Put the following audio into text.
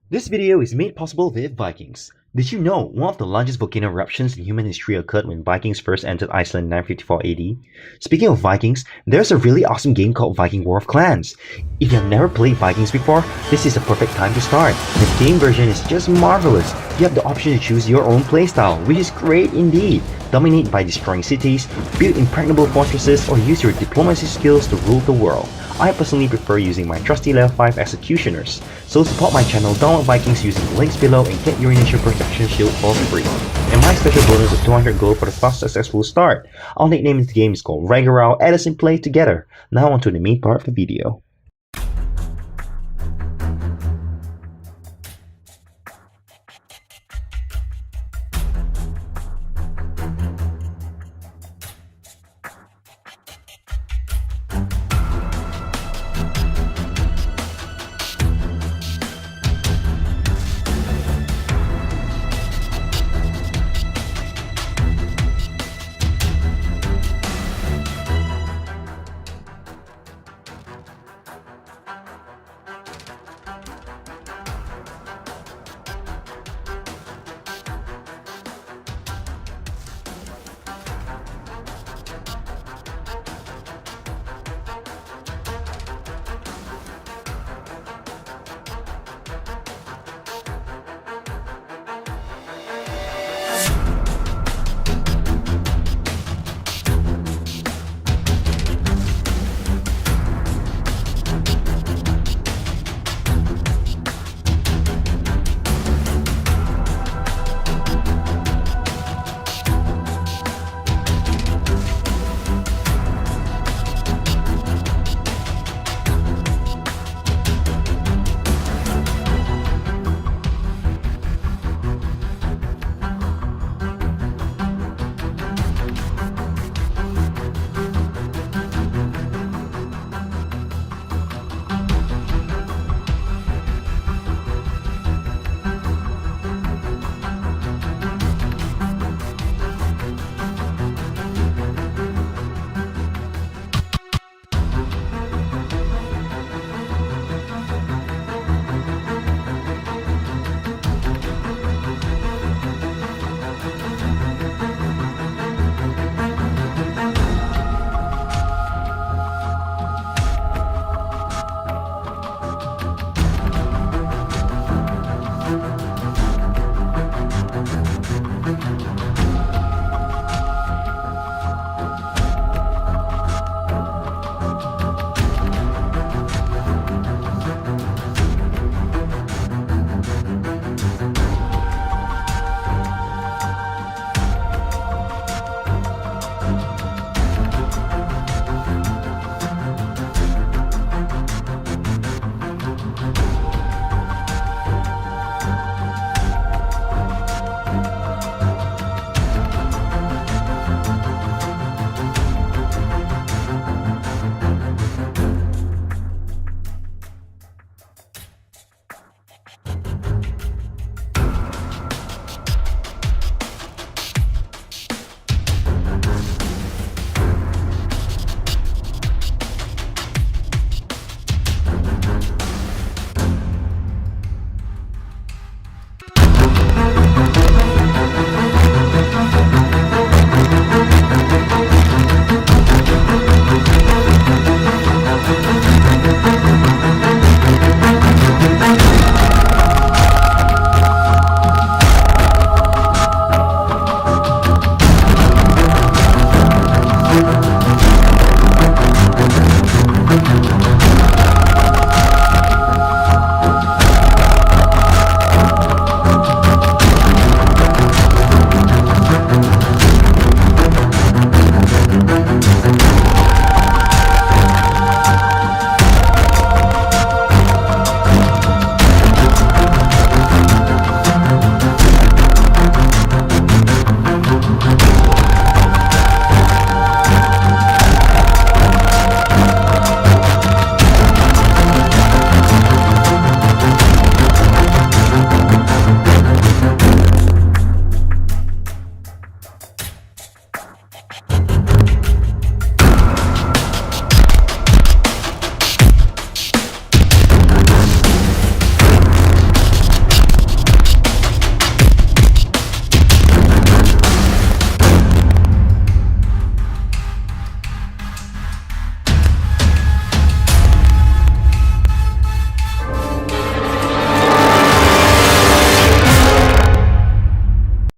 This video is made possible with Vikings. Did you know one of the largest volcano eruptions in human history occurred when Vikings first entered Iceland in 954 AD? Speaking of Vikings, there's a really awesome game called Viking War of Clans. If you have never played Vikings before, this is a perfect time to start. The game version is just marvelous. You have the option to choose your own playstyle, which is great indeed. Dominate by destroying cities, build impregnable fortresses, or use your diplomacy skills to rule the world. I personally prefer using my trusty level 5 executioners, so support my channel, download Vikings using the links below and get your initial protection shield for free. And my special bonus of 200 gold for the fast successful start. Our nickname in the game is called Ragnarok. Add us and play together. Now on to the main part of the video.